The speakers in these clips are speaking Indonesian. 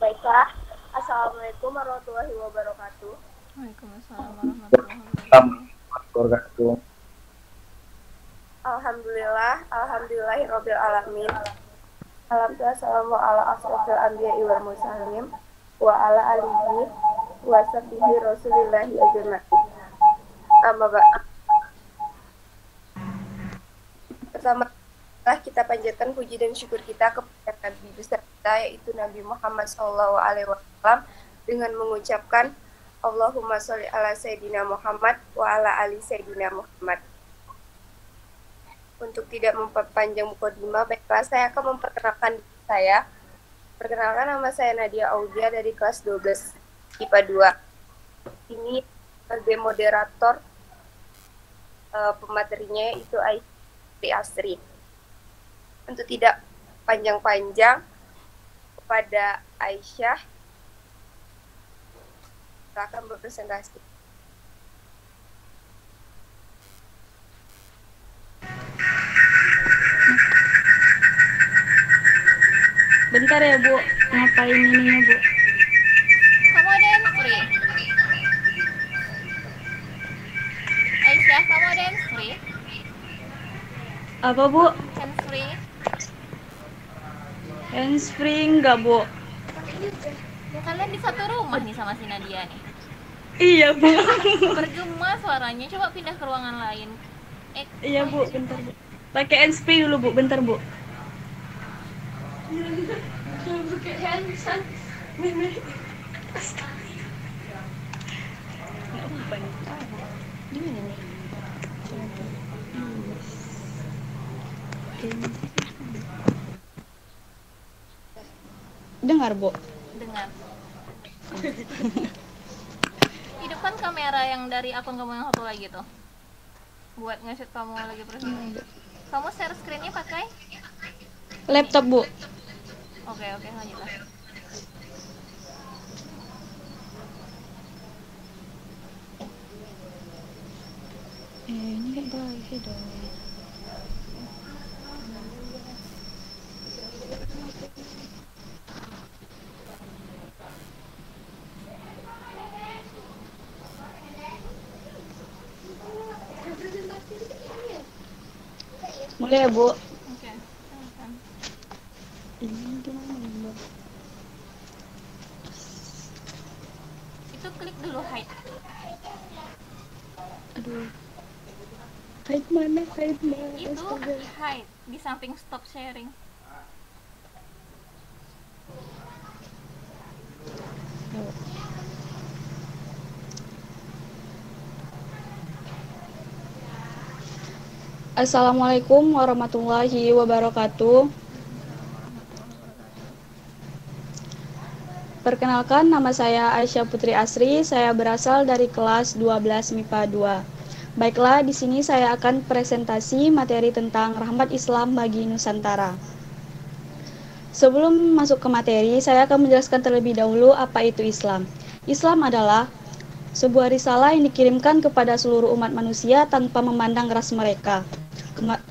Baiklah, Assalamualaikum warahmatullahi wabarakatuh. Waalaikumsalam warahmatullahi wabarakatuh. Wabarakatuh. Alhamdulillah, alhamdulillahirabbil alamin. Alhamdulillah salamu ala asrofil anbiya'i wal mursalin wa ala alihi wa sahbihi rasulillahi ajma'in. Amma ba'd. Pertama kita panjatkan puji dan syukur kita kepada Nabi besar kita, yaitu Nabi Muhammad SAW, dengan mengucapkan Allahumma sholli ala Sayyidina Muhammad wa ala ali Sayyidina Muhammad. Untuk tidak memperpanjang mukadimah, baiklah saya akan memperkenalkan diri saya. Perkenalkan, nama saya Nadia Audia dari kelas 12 IPA 2. Ini sebagai moderator, pematerinya itu Aisyah Asri. Untuk tidak panjang-panjang, kepada Aisyah akan berpresentasi. Bentar ya Bu, ngapain ininya Bu? Kamu ada yang free? Aisyah, kamu ada yang free? Apa Bu? Hands free? Hands free enggak Bu? Kalian di satu rumah nih sama si Nadia nih. Iya Bu. Bergema suaranya, coba pindah ke ruangan lain. Iya Bu, bentar Bu. Pakai hands free dulu Bu, bentar Bu. Pakai hands free. Nggak apa-apa nih. Gimana nih? Dengar Bu? Dengar. Hidupkan kamera yang dari akun kamu yang satu lagi tuh, buat nge-shoot kamu lagi presentasi. Kamu share screen-nya pakai Laptop Bu. Oke, lanjutlah. Ini kan baik dong. Mulai ya Bu. Oke, silakan. Ini gimana ya Bu? Itu klik dulu hide. Aduh. Hide mana? Itu Astaga. hide di samping stop sharing. Assalamualaikum warahmatullahi wabarakatuh. Perkenalkan, nama saya Aisyah Putri Asri. Saya berasal dari kelas 12 MIPA 2. Baiklah, di sini saya akan presentasi materi tentang rahmat Islam bagi Nusantara. Sebelum masuk ke materi, saya akan menjelaskan terlebih dahulu apa itu Islam. Islam adalah sebuah risalah yang dikirimkan kepada seluruh umat manusia tanpa memandang ras mereka,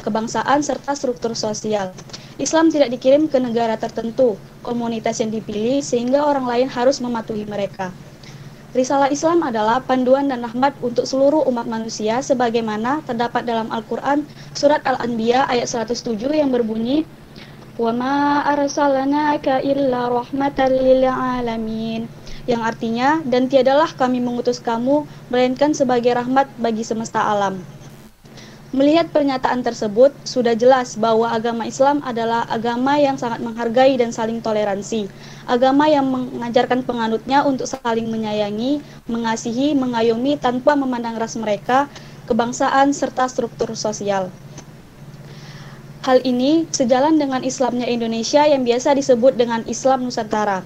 kebangsaan, serta struktur sosial. Islam tidak dikirim ke negara tertentu, komunitas yang dipilih, sehingga orang lain harus mematuhi mereka. Risalah Islam adalah panduan dan rahmat untuk seluruh umat manusia, sebagaimana terdapat dalam Al-Quran, Surat Al-Anbiya ayat 107 yang berbunyi, وَمَا أَرْسَلْنَاكَ إِلَّا رَحْمَةً لِلْعَالَمِينَ, yang artinya, dan tiadalah kami mengutus kamu, melainkan sebagai rahmat bagi semesta alam. Melihat pernyataan tersebut, sudah jelas bahwa agama Islam adalah agama yang sangat menghargai dan saling toleransi. Agama yang mengajarkan penganutnya untuk saling menyayangi, mengasihi, mengayomi tanpa memandang ras mereka, kebangsaan, serta struktur sosial. Hal ini sejalan dengan Islamnya Indonesia yang biasa disebut dengan Islam Nusantara.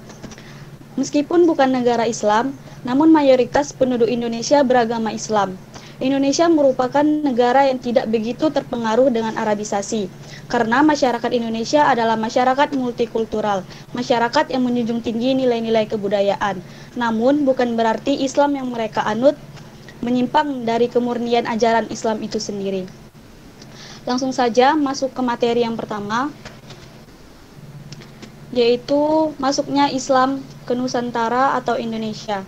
Meskipun bukan negara Islam, namun mayoritas penduduk Indonesia beragama Islam. Indonesia merupakan negara yang tidak begitu terpengaruh dengan Arabisasi, karena masyarakat Indonesia adalah masyarakat multikultural, masyarakat yang menjunjung tinggi nilai-nilai kebudayaan. Namun, bukan berarti Islam yang mereka anut menyimpang dari kemurnian ajaran Islam itu sendiri. Langsung saja masuk ke materi yang pertama, yaitu masuknya Islam ke Nusantara atau Indonesia.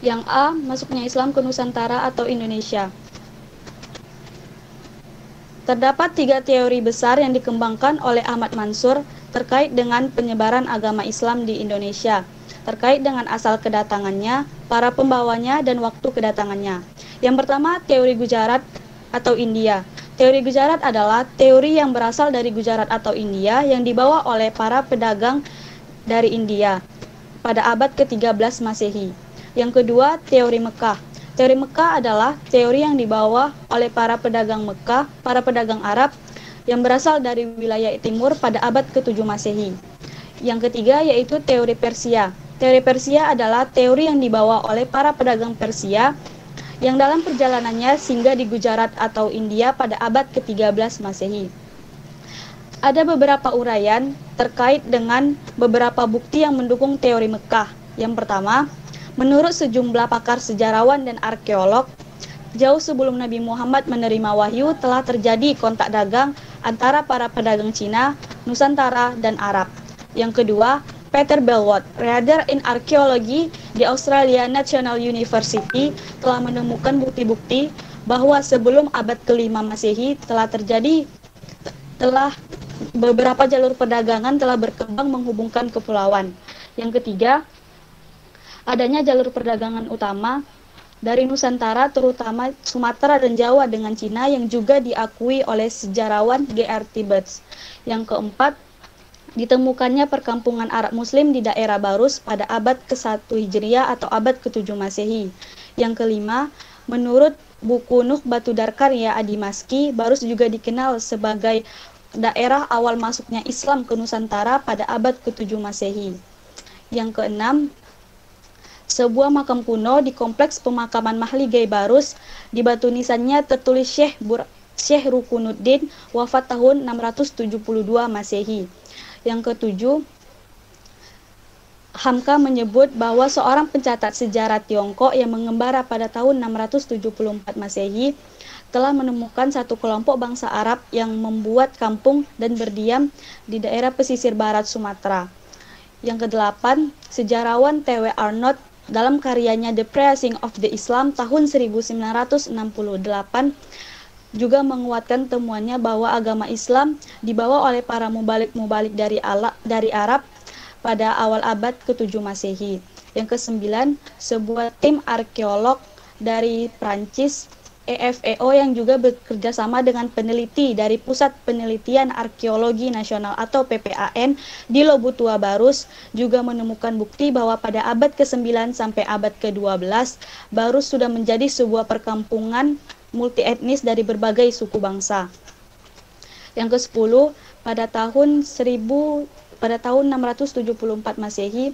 Yang A, masuknya Islam ke Nusantara atau Indonesia. Terdapat 3 teori besar yang dikembangkan oleh Ahmad Mansur terkait dengan penyebaran agama Islam di Indonesia, terkait dengan asal kedatangannya, para pembawanya, dan waktu kedatangannya. Yang pertama, teori Gujarat atau India. Teori Gujarat adalah teori yang berasal dari Gujarat atau India yang dibawa oleh para pedagang dari India pada abad ke-13 Masehi. Yang kedua, teori Mekah. Teori Mekah adalah teori yang dibawa oleh para pedagang Mekah, para pedagang Arab yang berasal dari wilayah timur pada abad ke-7 Masehi. Yang ketiga yaitu teori Persia. Teori Persia adalah teori yang dibawa oleh para pedagang Persia yang dalam perjalanannya singgah di Gujarat atau India pada abad ke-13 Masehi. Ada beberapa uraian terkait dengan beberapa bukti yang mendukung teori Mekah. Yang pertama, menurut sejumlah pakar sejarawan dan arkeolog, jauh sebelum Nabi Muhammad menerima wahyu telah terjadi kontak dagang antara para pedagang Cina, Nusantara, dan Arab. Yang kedua, Peter Bellwood, Reader in Archaeology di Australia National University, telah menemukan bukti-bukti bahwa sebelum abad ke-5 Masehi telah beberapa jalur perdagangan telah berkembang menghubungkan kepulauan. Yang ketiga, adanya jalur perdagangan utama dari Nusantara, terutama Sumatera dan Jawa dengan Cina yang juga diakui oleh sejarawan G.R. Tibbets. Yang keempat, ditemukannya perkampungan Arab Muslim di daerah Barus pada abad ke-1 Hijriah atau abad ke-7 Masehi. Yang kelima, menurut buku Nukhbatud Karya Adimaski, Barus juga dikenal sebagai daerah awal masuknya Islam ke Nusantara pada abad ke-7 Masehi. Yang keenam, sebuah makam kuno di kompleks pemakaman Mahligai Barus, di batu nisannya tertulis Syekh Rukunuddin, wafat tahun 672 Masehi. Yang ketujuh, Hamka menyebut bahwa seorang pencatat sejarah Tiongkok yang mengembara pada tahun 674 Masehi telah menemukan satu kelompok bangsa Arab yang membuat kampung dan berdiam di daerah pesisir barat Sumatera. Yang kedelapan, sejarawan T.W. Arnott dalam karyanya The Preaching of the Islam tahun 1968 juga menguatkan temuannya bahwa agama Islam dibawa oleh para mubalik-mubalik dari Arab pada awal abad ke-7 Masehi. Yang kesembilan, sebuah tim arkeolog dari Prancis, EFEO, yang juga bekerja sama dengan peneliti dari Pusat Penelitian Arkeologi Nasional atau PPAN di Lobutua Barus juga menemukan bukti bahwa pada abad ke-9 sampai abad ke-12 Barus sudah menjadi sebuah perkampungan multietnis dari berbagai suku bangsa. Yang ke-10, pada tahun 674 Masehi,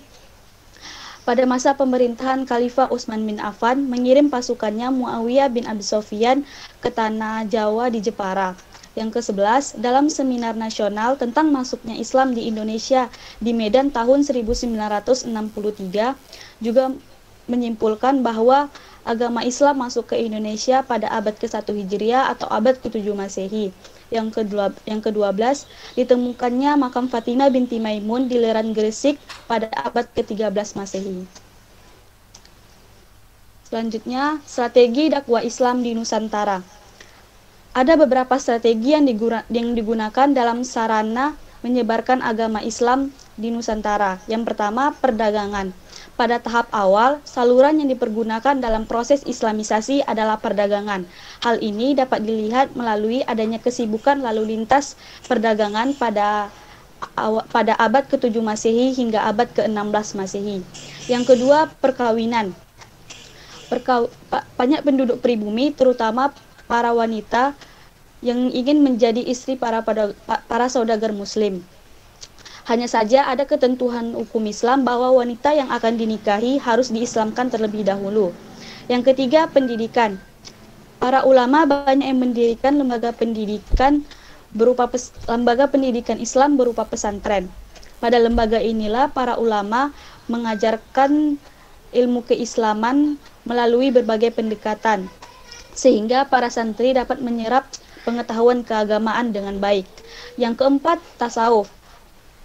pada masa pemerintahan Khalifah Utsman bin Affan mengirim pasukannya Muawiyah bin Abi Sufyan ke tanah Jawa di Jepara. Yang ke-11, dalam seminar nasional tentang masuknya Islam di Indonesia di Medan tahun 1963 juga menyimpulkan bahwa agama Islam masuk ke Indonesia pada abad ke-1 Hijriah atau abad ke-7 Masehi. Yang ke-12, ditemukannya makam Fatimah binti Maimun di Leran Gresik pada abad ke-13 Masehi. Selanjutnya, strategi dakwah Islam di Nusantara. Ada beberapa strategi yang digunakan dalam sarana menyebarkan agama Islam di Nusantara. Yang pertama, perdagangan. Pada tahap awal, saluran yang dipergunakan dalam proses islamisasi adalah perdagangan. Hal ini dapat dilihat melalui adanya kesibukan lalu lintas perdagangan pada abad ke-7 Masehi hingga abad ke-16 Masehi. Yang kedua, perkawinan. Banyak penduduk pribumi, terutama para wanita, yang ingin menjadi istri para saudagar Muslim. Hanya saja ada ketentuan hukum Islam bahwa wanita yang akan dinikahi harus diislamkan terlebih dahulu. Yang ketiga, pendidikan. Para ulama banyak yang mendirikan lembaga pendidikan Islam berupa pesantren. Pada lembaga inilah para ulama mengajarkan ilmu keislaman melalui berbagai pendekatan, sehingga para santri dapat menyerap pengetahuan keagamaan dengan baik. Yang keempat, tasawuf.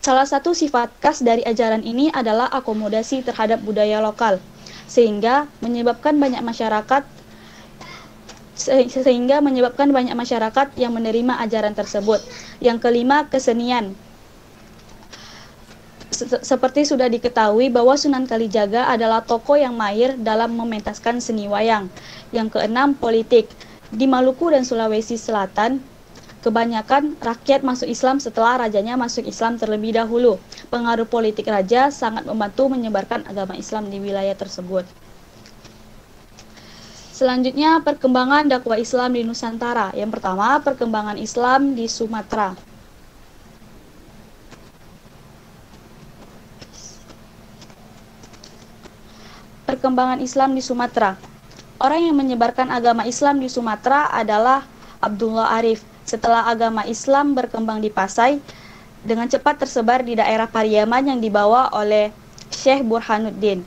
Salah satu sifat khas dari ajaran ini adalah akomodasi terhadap budaya lokal, sehingga menyebabkan banyak masyarakat yang menerima ajaran tersebut. Yang kelima, kesenian. Seperti sudah diketahui bahwa Sunan Kalijaga adalah tokoh yang mahir dalam mementaskan seni wayang. Yang keenam, politik. Di Maluku dan Sulawesi Selatan, kebanyakan rakyat masuk Islam setelah rajanya masuk Islam terlebih dahulu. Pengaruh politik raja sangat membantu menyebarkan agama Islam di wilayah tersebut. Selanjutnya, perkembangan dakwah Islam di Nusantara. Yang pertama, perkembangan Islam di Sumatera. Perkembangan Islam di Sumatera. Orang yang menyebarkan agama Islam di Sumatera adalah Abdullah Arif. Setelah agama Islam berkembang di Pasai, dengan cepat tersebar di daerah Pariaman yang dibawa oleh Syekh Burhanuddin.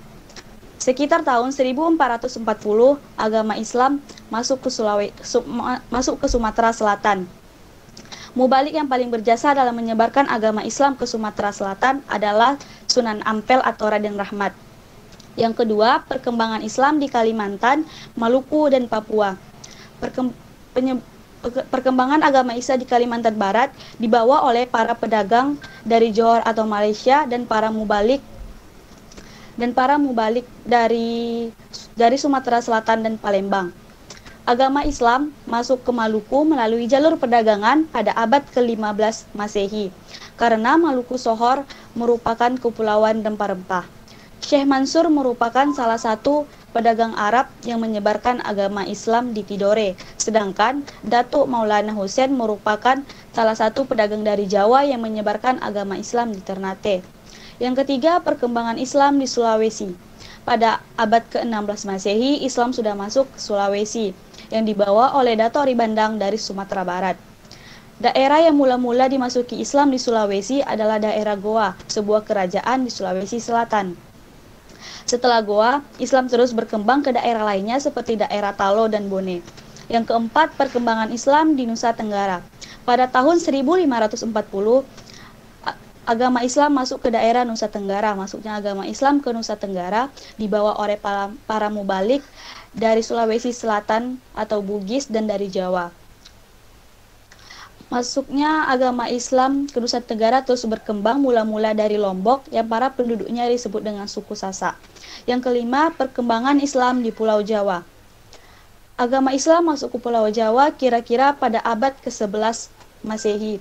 Sekitar tahun 1440, agama Islam masuk ke Sumatera Selatan. Mubalik yang paling berjasa dalam menyebarkan agama Islam ke Sumatera Selatan adalah Sunan Ampel atau Raden Rahmat. Yang kedua, perkembangan Islam di Kalimantan, Maluku, dan Papua. Perkembangan agama Islam di Kalimantan Barat dibawa oleh para pedagang dari Johor atau Malaysia dan para mubalik dari Sumatera Selatan dan Palembang. Agama Islam masuk ke Maluku melalui jalur perdagangan pada abad ke-15 Masehi, karena Maluku Sohor merupakan kepulauan rempah-rempah. Syekh Mansur merupakan salah satu pedagang Arab yang menyebarkan agama Islam di Tidore, sedangkan Datuk Maulana Hussein merupakan salah satu pedagang dari Jawa yang menyebarkan agama Islam di Ternate. Yang ketiga, perkembangan Islam di Sulawesi. Pada abad ke-16 Masehi, Islam sudah masuk ke Sulawesi, yang dibawa oleh Dato' Ari Bandang dari Sumatera Barat. Daerah yang mula-mula dimasuki Islam di Sulawesi adalah daerah Goa, sebuah kerajaan di Sulawesi Selatan. Setelah Goa, Islam terus berkembang ke daerah lainnya seperti daerah Talo dan Bone. Yang keempat, perkembangan Islam di Nusa Tenggara. Pada tahun 1540, agama Islam masuk ke daerah Nusa Tenggara. Masuknya agama Islam ke Nusa Tenggara dibawa oleh para mubalik dari Sulawesi Selatan atau Bugis dan dari Jawa. Masuknya agama Islam ke Nusa Tenggara terus berkembang mula-mula dari Lombok yang para penduduknya disebut dengan suku Sasak. Yang kelima, perkembangan Islam di Pulau Jawa. Agama Islam masuk ke Pulau Jawa kira-kira pada abad ke-11 Masehi,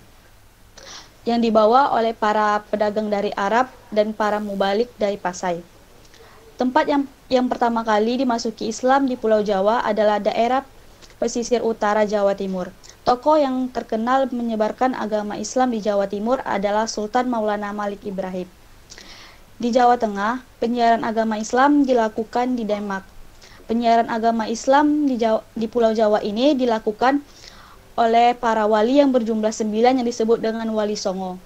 yang dibawa oleh para pedagang dari Arab dan para mubalik dari Pasai. Tempat yang pertama kali dimasuki Islam di Pulau Jawa adalah daerah pesisir utara Jawa Timur. Tokoh yang terkenal menyebarkan agama Islam di Jawa Timur adalah Sultan Maulana Malik Ibrahim. Di Jawa Tengah, penyiaran agama Islam dilakukan di Demak. Penyiaran agama Islam di Pulau Jawa ini dilakukan oleh para wali yang berjumlah 9 yang disebut dengan Wali Songo.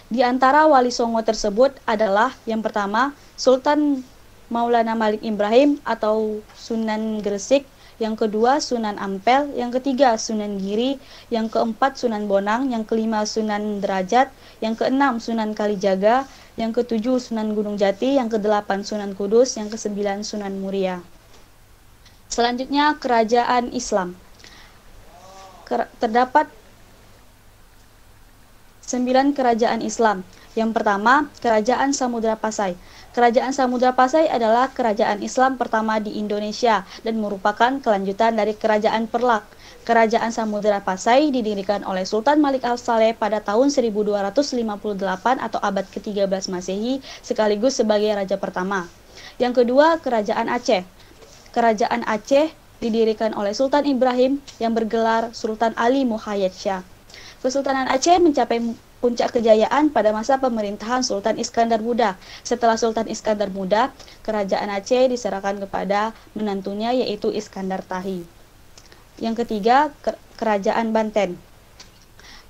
Di antara Wali Songo tersebut adalah yang pertama, Sultan Maulana Malik Ibrahim atau Sunan Gresik, yang kedua Sunan Ampel, yang ketiga Sunan Giri, yang keempat Sunan Bonang, yang kelima Sunan Derajat, yang keenam Sunan Kalijaga, yang ketujuh Sunan Gunung Jati, yang kedelapan Sunan Kudus, yang kesembilan Sunan Muria. Selanjutnya, kerajaan Islam. Terdapat 9 kerajaan Islam. Yang pertama, Kerajaan Samudra Pasai. Kerajaan Samudra Pasai adalah kerajaan Islam pertama di Indonesia dan merupakan kelanjutan dari Kerajaan Perlak. Kerajaan Samudra Pasai didirikan oleh Sultan Malik Al-Saleh pada tahun 1258 atau abad ke-13 Masehi sekaligus sebagai raja pertama. Yang kedua, Kerajaan Aceh. Kerajaan Aceh didirikan oleh Sultan Ibrahim yang bergelar Sultan Ali Muhayyad Shah. Kesultanan Aceh mencapai puncak kejayaan pada masa pemerintahan Sultan Iskandar Muda. Setelah Sultan Iskandar Muda, kerajaan Aceh diserahkan kepada menantunya yaitu Iskandar Tahi. Yang ketiga, Kerajaan Banten.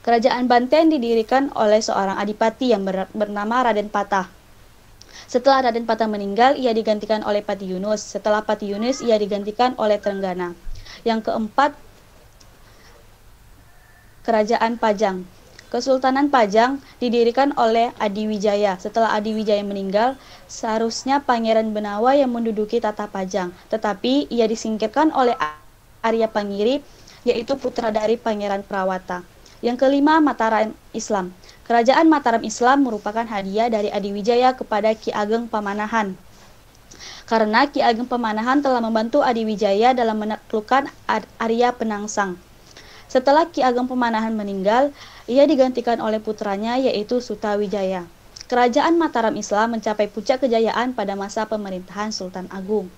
Kerajaan Banten didirikan oleh seorang adipati yang bernama Raden Patah. Setelah Raden Patah meninggal, ia digantikan oleh Pati Yunus. Setelah Pati Yunus, ia digantikan oleh Trenggana. Yang keempat, Kerajaan Pajang. Kesultanan Pajang didirikan oleh Adiwijaya. Setelah Adiwijaya meninggal, seharusnya Pangeran Benawa yang menduduki tata Pajang, tetapi ia disingkirkan oleh Arya Pangiri, yaitu putra dari Pangeran Prawata. Yang kelima, Mataram Islam. Kerajaan Mataram Islam merupakan hadiah dari Adiwijaya kepada Ki Ageng Pamanahan. Karena Ki Ageng Pamanahan telah membantu Adiwijaya dalam menaklukkan Arya Penangsang. Setelah Ki Ageng Pamanahan meninggal, ia digantikan oleh putranya yaitu Sutawijaya. Kerajaan Mataram Islam mencapai puncak kejayaan pada masa pemerintahan Sultan Agung.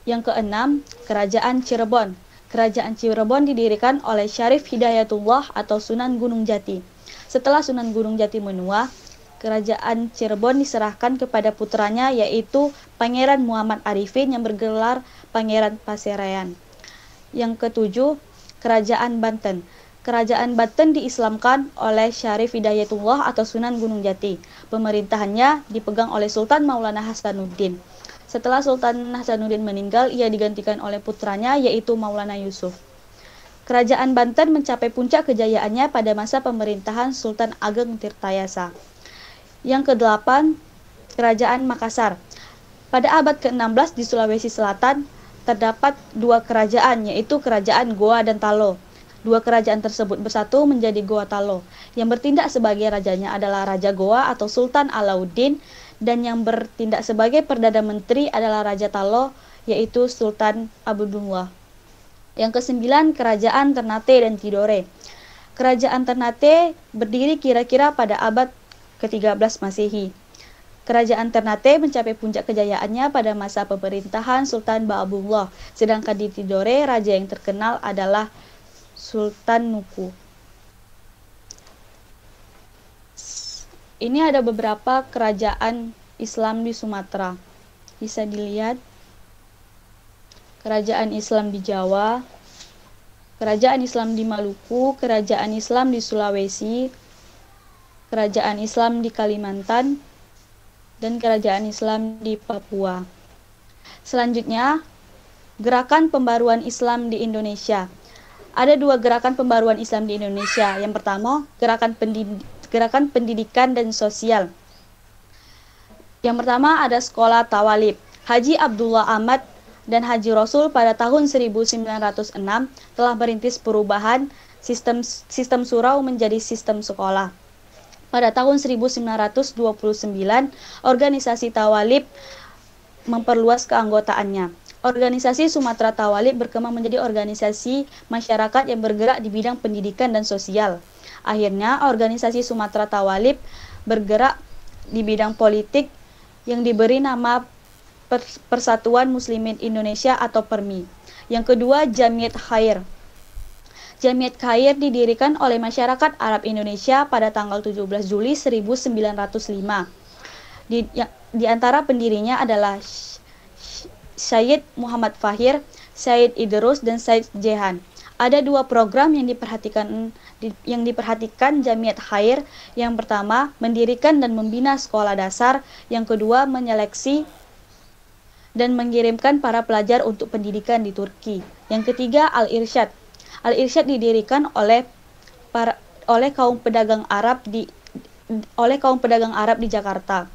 Yang keenam, Kerajaan Cirebon. Kerajaan Cirebon didirikan oleh Syarif Hidayatullah atau Sunan Gunung Jati. Setelah Sunan Gunung Jati menua, Kerajaan Cirebon diserahkan kepada putranya yaitu Pangeran Muhammad Arifin yang bergelar Pangeran Paserayan. Yang ketujuh, Kerajaan Banten. Kerajaan Banten diislamkan oleh Syarif Hidayatullah atau Sunan Gunung Jati. Pemerintahannya dipegang oleh Sultan Maulana Hasanuddin. Setelah Sultan Hasanuddin meninggal, ia digantikan oleh putranya yaitu Maulana Yusuf. Kerajaan Banten mencapai puncak kejayaannya pada masa pemerintahan Sultan Ageng Tirtayasa. Yang kedelapan, Kerajaan Makassar. Pada abad ke-16 di Sulawesi Selatan, terdapat dua kerajaan, yaitu Kerajaan Goa dan Talo. Dua kerajaan tersebut bersatu menjadi Goa Talo. Yang bertindak sebagai rajanya adalah Raja Goa atau Sultan Alauddin, dan yang bertindak sebagai Perdana Menteri adalah Raja Talo, yaitu Sultan Abdullah. Yang kesembilan, Kerajaan Ternate dan Tidore. Kerajaan Ternate berdiri kira-kira pada abad ke-13 Masehi. Kerajaan Ternate mencapai puncak kejayaannya pada masa pemerintahan Sultan Ba'abullah, sedangkan di Tidore raja yang terkenal adalah Sultan Nuku. Ini ada beberapa kerajaan Islam di Sumatera. Bisa dilihat. Kerajaan Islam di Jawa, Kerajaan Islam di Maluku, Kerajaan Islam di Sulawesi, Kerajaan Islam di Kalimantan, dan Kerajaan Islam di Papua. Selanjutnya, Gerakan Pembaruan Islam di Indonesia. Ada dua gerakan pembaruan Islam di Indonesia. Yang pertama, Gerakan Pendidikan dan Sosial. Yang pertama ada Sekolah Tawalib. Haji Abdullah Ahmad dan Haji Rasul pada tahun 1906 telah merintis perubahan sistem surau menjadi sistem sekolah. Pada tahun 1929, organisasi Tawalib memperluas keanggotaannya. Organisasi Sumatera Tawalib berkembang menjadi organisasi masyarakat yang bergerak di bidang pendidikan dan sosial. Akhirnya, organisasi Sumatera Tawalib bergerak di bidang politik yang diberi nama Persatuan Muslimin Indonesia atau PERMI. Yang kedua, Jamiat Khair. Jamiat Khair didirikan oleh masyarakat Arab Indonesia pada tanggal 17 Juli 1905. Di antara pendirinya adalah Syed Muhammad Fahir, Syed Idrus, dan Syed Jehan. Ada dua program yang diperhatikan Jamiat Khair. Yang pertama, mendirikan dan membina sekolah dasar. Yang kedua, menyeleksi dan mengirimkan para pelajar untuk pendidikan di Turki. Yang ketiga, Al-Irsyad. Al-Irsyad didirikan oleh kaum pedagang Arab di Jakarta.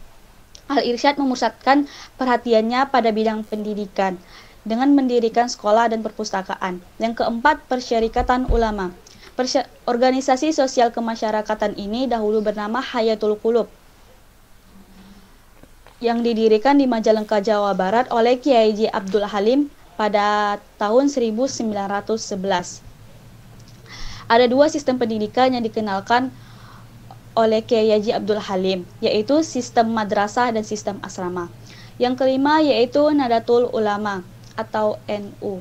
Al-Irsyad memusatkan perhatiannya pada bidang pendidikan dengan mendirikan sekolah dan perpustakaan. Yang keempat, Persyarikatan Ulama. Organisasi sosial kemasyarakatan ini dahulu bernama Hayatul Qulub, yang didirikan di Majalengka, Jawa Barat oleh Kiai Haji Abdul Halim pada tahun 1911. Ada dua sistem pendidikan yang dikenalkan oleh Kiai Haji Abdul Halim, yaitu sistem madrasah dan sistem asrama. Yang kelima yaitu Nadatul Ulama atau NU.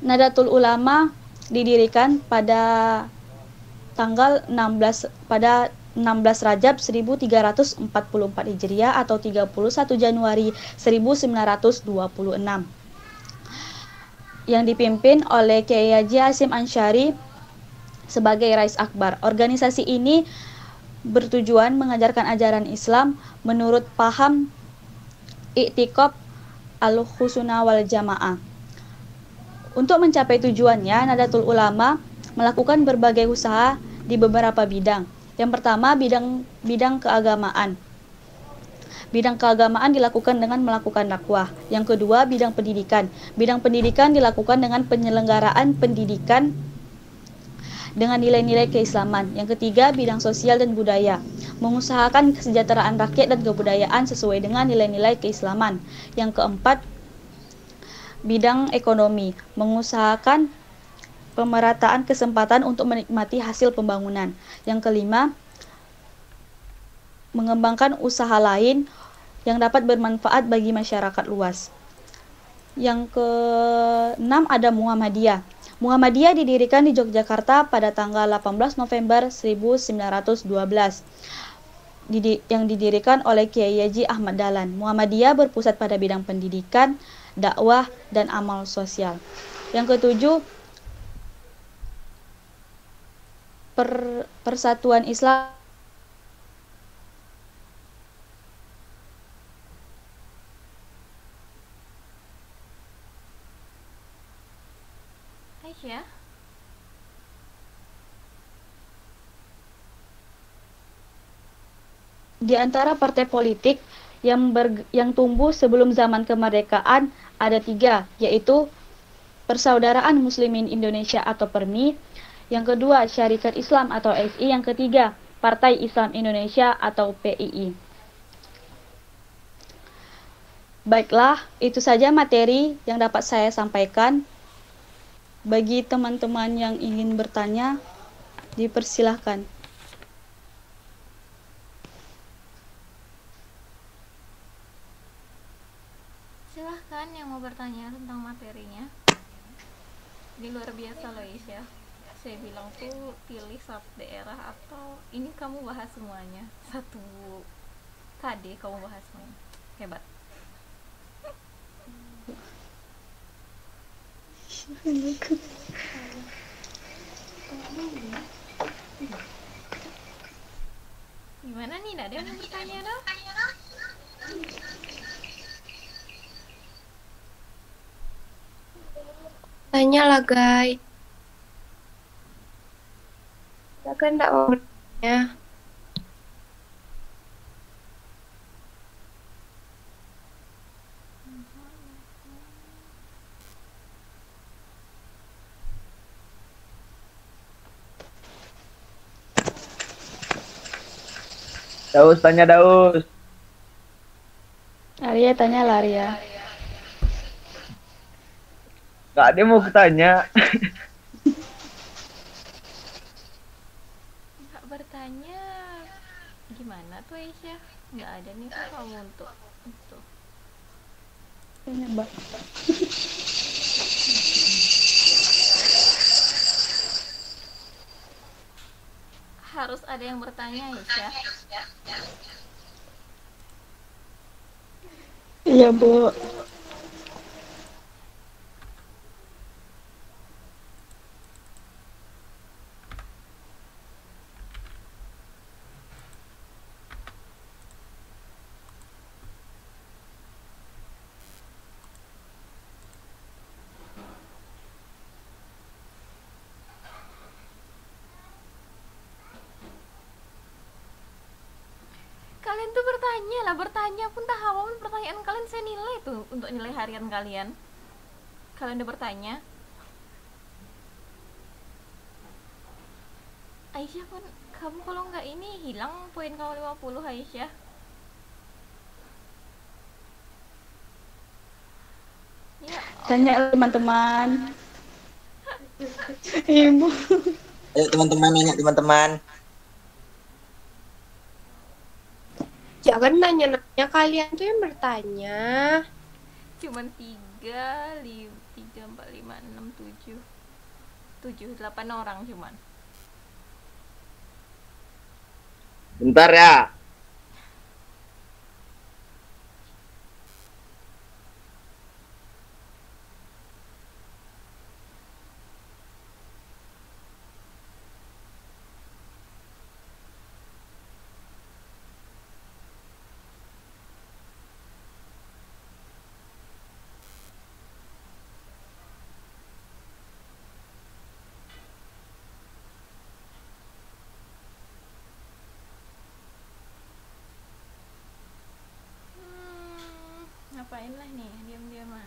Nadatul Ulama didirikan pada tanggal 16 Rajab 1344 Hijriah atau 31 Januari 1926. Yang dipimpin oleh Kiai Haji Hasyim Ansyari sebagai Rais Akbar. Organisasi ini bertujuan mengajarkan ajaran Islam menurut paham i'tiqad al-husna wal jamaah. Untuk mencapai tujuannya, Nahdlatul Ulama melakukan berbagai usaha di beberapa bidang. Yang pertama, bidang keagamaan. Bidang keagamaan dilakukan dengan melakukan dakwah. Yang kedua, bidang pendidikan. Bidang pendidikan dilakukan dengan penyelenggaraan pendidikan dengan nilai-nilai keislaman. Yang ketiga, bidang sosial dan budaya. Mengusahakan kesejahteraan rakyat dan kebudayaan sesuai dengan nilai-nilai keislaman. Yang keempat, bidang ekonomi, mengusahakan pemerataan kesempatan untuk menikmati hasil pembangunan. Yang kelima, mengembangkan usaha lain yang dapat bermanfaat bagi masyarakat luas. Yang keenam ada Muhammadiyah. Muhammadiyah didirikan di Yogyakarta pada tanggal 18 November 1912. Yang didirikan oleh Kiai Haji Ahmad Dahlan. Muhammadiyah berpusat pada bidang pendidikan, dakwah, dan amal sosial. Yang ketujuh, Persatuan Islam. Aisyah, Di antara partai politik yang tumbuh sebelum zaman kemerdekaan ada 3, yaitu Persaudaraan Muslimin Indonesia atau PERMI, yang kedua Syarikat Islam atau SI, yang ketiga Partai Islam Indonesia atau PII. Baiklah, itu saja materi yang dapat saya sampaikan. Bagi teman-teman yang ingin bertanya, dipersilahkan. silahkan yang mau bertanya tentang materinya. Ini luar biasa loh Aisyah. Saya bilang tuh pilih satu daerah atau ini kamu bahas semuanya. Satu KD kamu bahas semuanya. Hebat. Gimana nih, ada yang mau bertanya dong? Tanya lah, guys. Saya kan enggak mau bertanya. Daus, tanya Daus. Arya, tanya lah Arya. Gak ada yang mau bertanya. Nggak bertanya. Gimana tuh Aisyah? Nggak ada nih kok kamu untuk. Tanya, Mbak. Harus ada yang bertanya Aisyah. Iya, Bu. Kalian tuh bertanya lah, bertanya pun tak apapun pertanyaan kalian saya nilai tuh untuk nilai harian kalian. Kalian udah bertanya. Aisyah pun, kamu kalau nggak ini hilang poin kamu 50 Aisyah. Ya, Tanya teman-teman. Ibu. Ayo teman-teman, nanya teman-teman. Jangan nanya-nanya, kalian tuh yang bertanya. cuman 3, 4, 5, 6, 7, 8 orang cuman. Bentar ya. ngapain lah nih, diam-diam mah.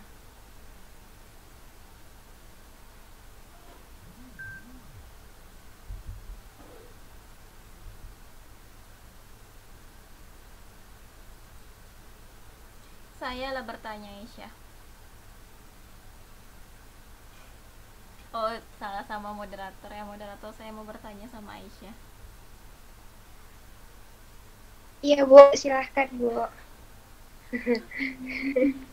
Saya lah bertanya, Aisyah. Oh, salah sama moderator ya. Moderator, saya mau bertanya sama Aisyah. Iya Bu, silahkan Bu.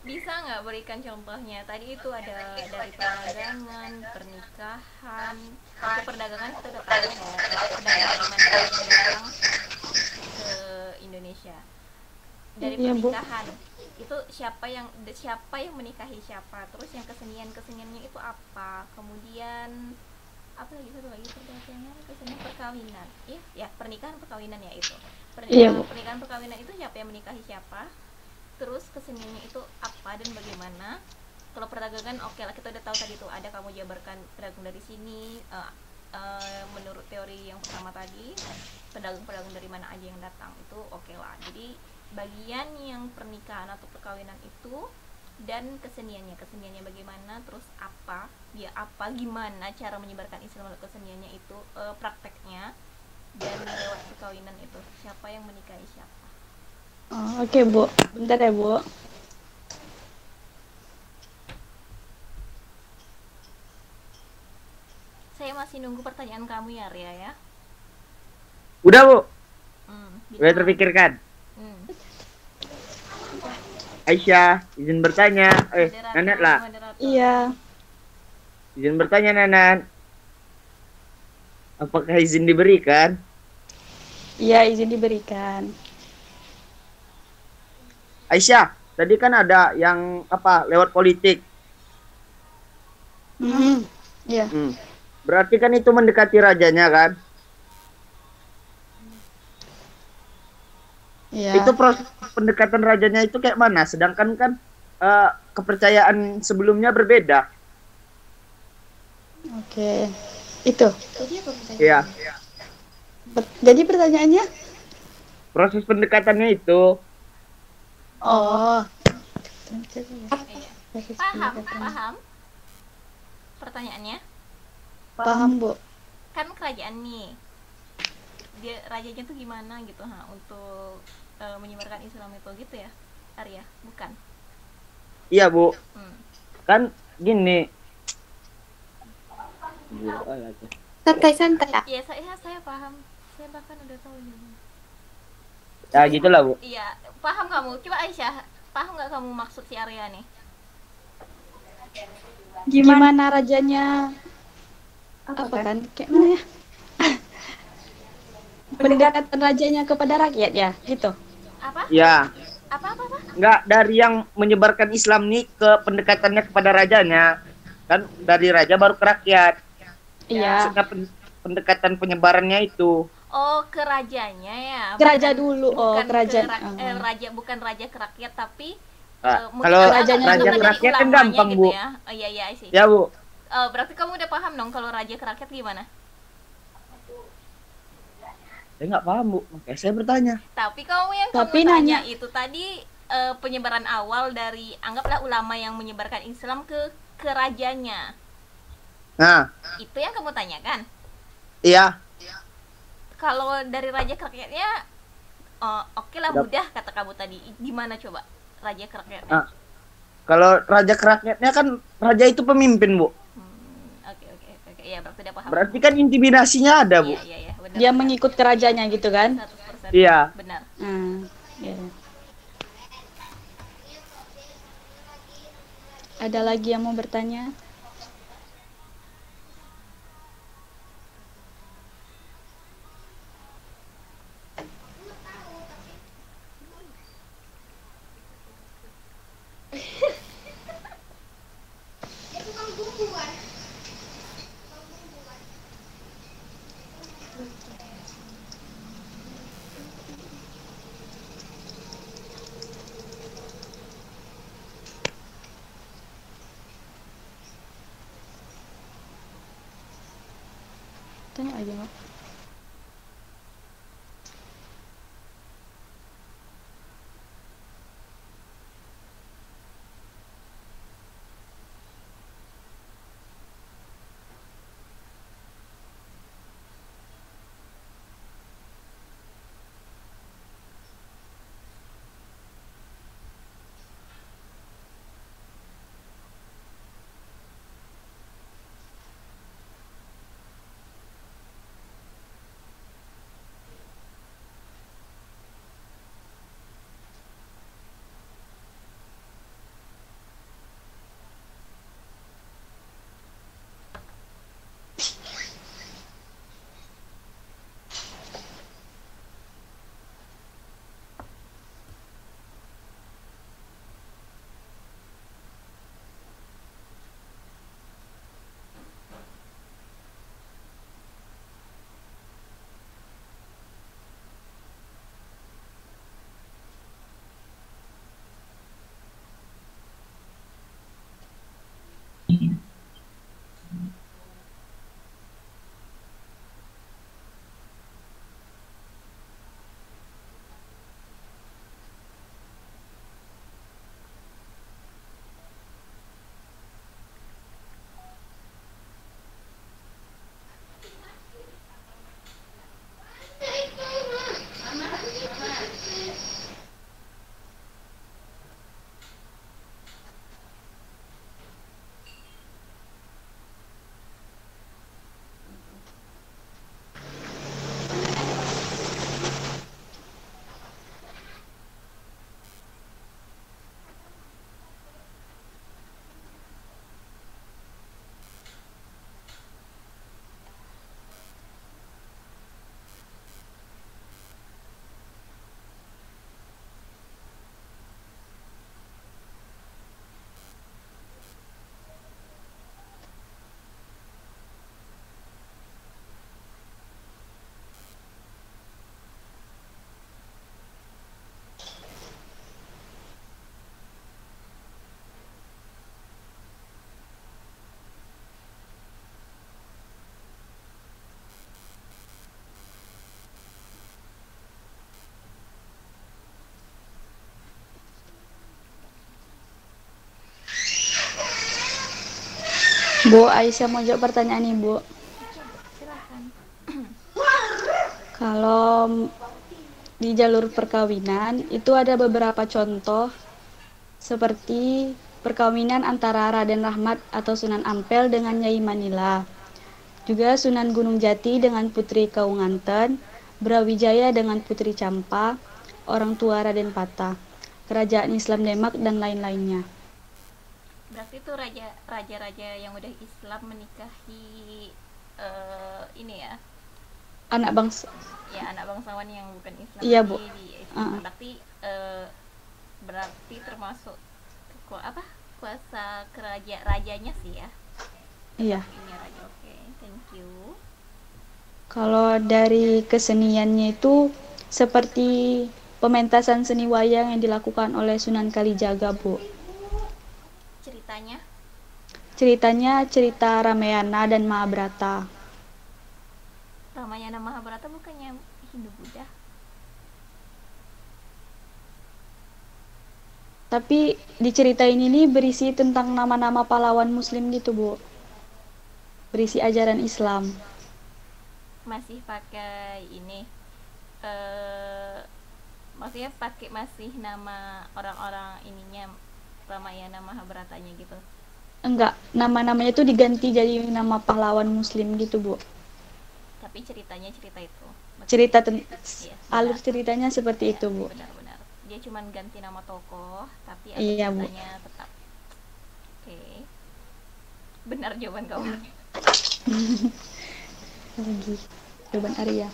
Bisa nggak berikan contohnya? Tadi itu ada dari perdagangan, pernikahan. Untuk perdagangan kita udah tahu bahwa pedagang dari mana aja yang datang ke Indonesia. Dari Iya, Bu. pernikahan itu siapa yang menikahi siapa, terus yang keseniannya itu apa, kemudian apa lagi, satu lagi, perdagangan, kesenian, perkawinan, ya pernikahan perkawinan ya itu Iya, Bu. pernikahan perkawinan itu siapa yang menikahi siapa, terus keseniannya itu apa dan bagaimana. Kalau perdagangan oke lah, kita udah tahu tadi tuh ada kamu jabarkan pedagang dari sini, menurut teori yang pertama tadi pedagang dari mana aja yang datang itu oke lah. Jadi bagian yang pernikahan atau perkawinan itu dan keseniannya bagaimana, terus gimana cara menyebarkan Islam lewat keseniannya itu, prakteknya, dan lewat perkawinan itu siapa yang menikahi siapa. Oh, oke, Bu. Bentar ya, Bu. Saya masih nunggu pertanyaan kamu ya, Ria ya. Udah Bu, Gitu. udah terpikirkan. Aisyah, izin bertanya. Nanan lah. Moderator. Iya. Izin bertanya Nanan. Apakah izin diberikan? Iya, izin diberikan. Aisyah, tadi kan ada yang lewat politik. Iya. Berarti kan itu mendekati rajanya kan? Iya. Itu proses pendekatan rajanya itu kayak mana? Sedangkan kan kepercayaan sebelumnya berbeda. Oke. Itu. Iya. Jadi pertanyaannya? Proses pendekatannya itu. Oh. Paham pertanyaannya? Paham, Bu. Kan kerajaan nih, dia rajanya tuh gimana gitu untuk menyebarkan Islam itu gitu ya, Arya? Bukan? Iya Bu. Kan gini. Santai-santai ya. Iya, saya paham. Saya bahkan udah tahu juga. Ya gitulah Bu. Iya, paham kamu. Coba Aisyah, paham nggak kamu maksud si Arya nih? Gimana rajanya? Apa kan? Kayak mana ya? Pendekatan rajanya kepada rakyat ya, gitu. Apa? Ya. Apa? Enggak, dari yang menyebarkan Islam nih ke pendekatannya kepada rajanya. Kan dari raja baru ke rakyat. Iya. Maksudnya pendekatan penyebarannya itu. Oh, ke rajanya ya. Ke raja dulu. Oh, Bukan ke raja. raja, bukan raja ke rakyat, tapi mungkin Kalau rajanya raja dulu. ke rakyat kan ulamanya gampang gitu Bu. ya. Oh, iya sih. Ya Bu. Berarti kamu udah paham dong kalau raja ke rakyat gimana? Saya nggak paham Bu, makanya saya bertanya. Tapi kamu yang Tapi kamu tanya nanya. itu tadi penyebaran awal dari, anggaplah ulama yang menyebarkan Islam ke rajanya. Nah, Itu yang kamu tanyakan. iya. Kalau dari raja ke rakyatnya, oke lah, mudah kata kamu tadi. Gimana coba raja ke rakyatnya? Nah, kalau raja ke rakyatnya kan raja itu pemimpin Bu. Oke. Ya, berarti udah paham. Berarti kan intimidasinya ada Bu. Iya, benar. Dia mengikut ke rajanya gitu kan? 100%. Iya. Benar. Ya. Ada lagi yang mau bertanya? Tanya aja, Mak. Bu, Aisyah mau jawab pertanyaan Ibu. Silahkan. Kalau di jalur perkawinan itu ada beberapa contoh seperti perkawinan antara Raden Rahmat atau Sunan Ampel dengan Nyai Manila. Juga Sunan Gunung Jati dengan Putri Kaunganten, Brawijaya dengan Putri Campa, orang tua Raden Patah, Kerajaan Islam Demak dan lain-lainnya. Berarti itu raja-raja yang udah Islam menikahi ini ya, Anak bangsa. ya anak bangsawan yang bukan Islam. Iya, Bu. Berarti termasuk kuasa rajanya sih ya. Iya. Ini raja. Oke, thank you. Kalau dari keseniannya itu seperti pementasan seni wayang yang dilakukan oleh Sunan Kalijaga, Bu. Ceritanya cerita Ramayana dan Mahabharata. Ramayana Mahabharata bukannya Hindu-Buddha? Tapi diceritain ini berisi tentang nama-nama pahlawan muslim gitu, Bu. Berisi ajaran Islam. Masih pakai ini maksudnya pakai masih nama orang-orang ininya, Ramayana Mahabharatanya gitu? Enggak, nama-namanya tuh diganti jadi nama pahlawan muslim gitu, Bu. Tapi ceritanya cerita itu. Iya, alur ceritanya seperti itu, Bu. Benar-benar. Dia cuma ganti nama tokoh, tapi Iya, Bu. ceritanya tetap. Oke. Benar jawaban kamu. Lagi jawaban Arya.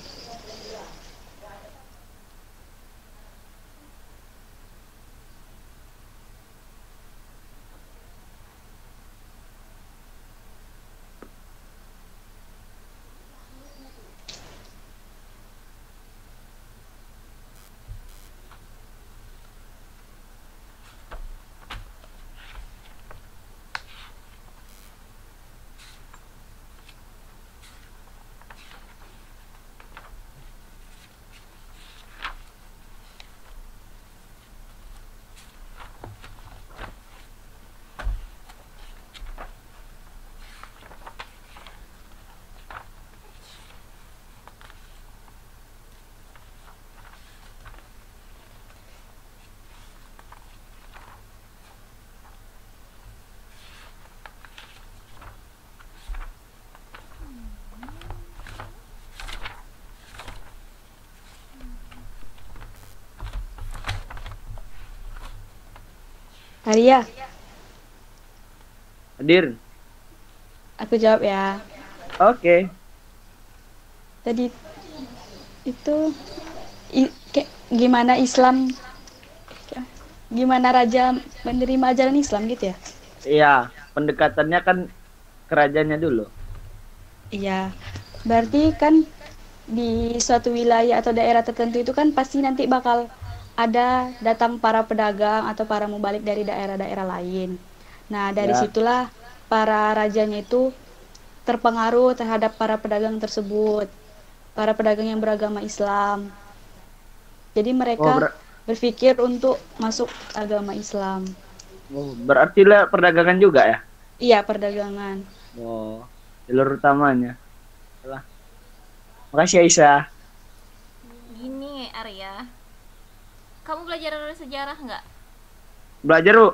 Arya, Hadir. aku jawab ya. Oke. Tadi itu gimana gimana raja menerima ajaran Islam gitu ya? Iya, pendekatannya kan kerajaannya dulu. Iya, berarti kan di suatu wilayah atau daerah tertentu itu kan pasti nanti bakal ada datang para pedagang atau para mubalik dari daerah-daerah lain. Nah, dari Ya. situlah para rajanya itu terpengaruh terhadap para pedagang tersebut, para pedagang yang beragama Islam. Jadi mereka berpikir untuk masuk agama Islam. Berarti lah perdagangan juga ya? Iya, perdagangan. Oh, jalur utamanya. Salah. Makasih Aisyah. Gini Arya, kamu belajar sejarah nggak? Belajar, Bu.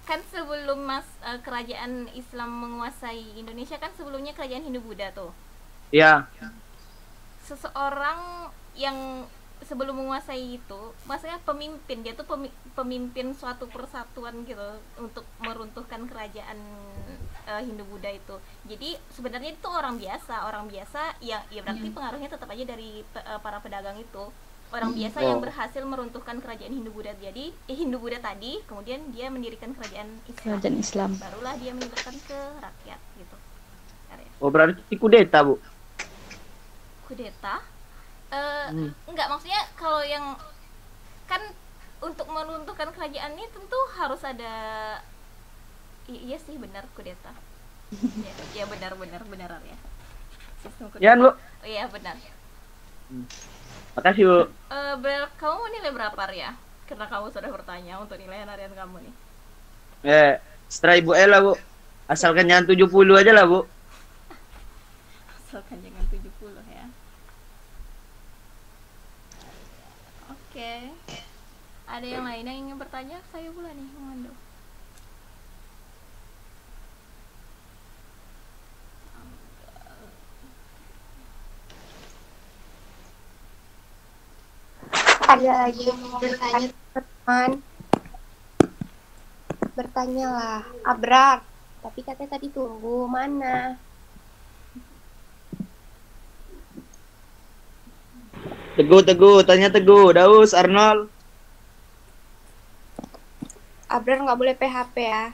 Kan sebelum kerajaan Islam menguasai Indonesia kan sebelumnya kerajaan Hindu-Buddha tuh. Iya. Seseorang yang sebelum menguasai itu, maksudnya pemimpin, dia tuh pemimpin suatu persatuan gitu untuk meruntuhkan kerajaan Hindu-Buddha itu. Jadi sebenarnya itu orang biasa yang ya berarti pengaruhnya tetap aja dari para pedagang itu. Orang biasa yang berhasil meruntuhkan kerajaan Hindu-Buddha. Jadi Hindu-Buddha tadi, kemudian dia mendirikan kerajaan Islam. Barulah dia menyebarkan ke rakyat gitu. Oh, berarti kudeta, Bu. Kudeta? Enggak, maksudnya kalau yang kan untuk meruntuhkan kerajaan ini tentu harus ada iya sih, benar, kudeta. Ya benar ya. Sistem kudeta. Ya, Bu. Oh iya, benar. Makasih, Bu. Kamu nilai berapa ya? Karena kamu sudah bertanya untuk nilai harian kamu nih. Setelah Ibu Ella, Bu. Asalkan jangan 70 aja lah, Bu. Asalkan jangan 70 ya. Oke. Ada yang lain yang ingin bertanya? Saya pula nih, Mando. Ada lagi yang mau bertanya, teman? Bertanyalah, Abrar. Tapi katanya tadi tunggu, mana? Teguh, tanya Teguh, Daus, Arnold. Abrar nggak boleh PHP ya.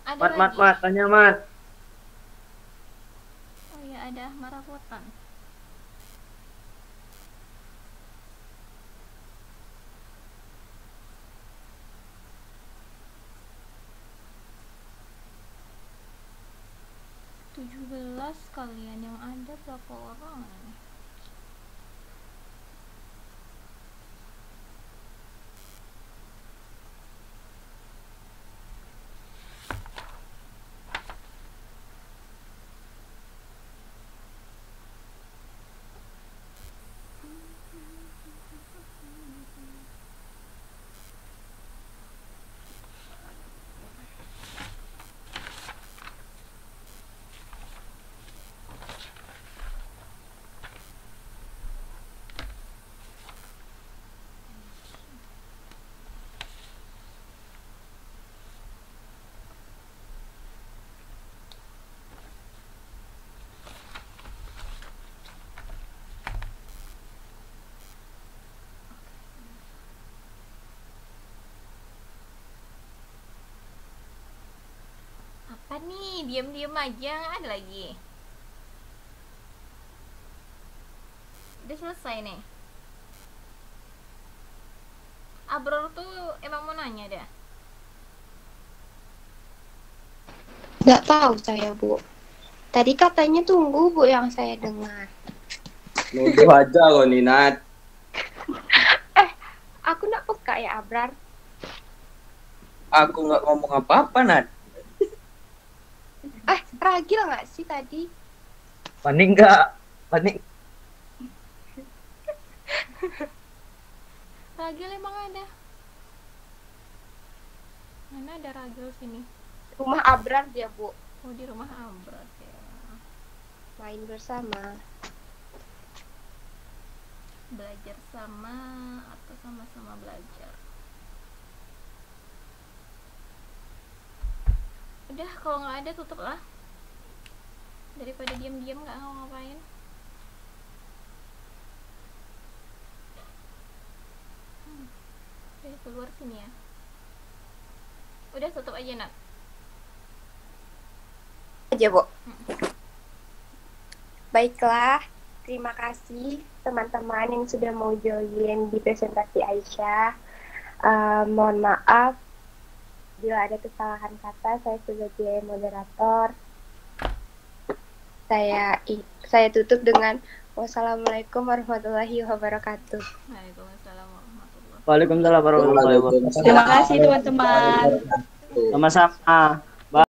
Ada lagi? Mat, tanya Mat. Oh ya, ada Marapotan. "17 kalian yang ada berapa orang?" Apa nih? Diam-diam aja, ada lagi. Udah selesai nih. Abror tuh emang mau nanya dah. Nggak tahu saya, Bu. Tadi katanya tunggu, Bu, yang saya dengar. Nuduh aja kok nih, Nat. Aku nggak peka ya, Abrar. Aku nggak ngomong apa-apa, Nat. Ragil nggak sih tadi? Panik enggak? Panik. Ragil emang ada. Mana ada Ragil sini? Rumah Abrar dia, Bu. Oh, di rumah Abrar ya. Main bersama. Belajar sama atau sama-sama belajar? Udah, kalau nggak ada tutup lah. Daripada diam-diam nggak ngapain. Oke, keluar sini ya. Udah, tutup aja, Nat. Aja, Bu. Baiklah, terima kasih teman-teman yang sudah mau join di presentasi Aisyah. Mohon maaf bila ada kesalahan kata. Saya sebagai moderator, saya tutup dengan wassalamualaikum warahmatullahi wabarakatuh. Waalaikumsalam warahmatullahi wabarakatuh. Waalaikumsalam warahmatullahi wabarakatuh. Terima kasih teman-teman. Sama-sama.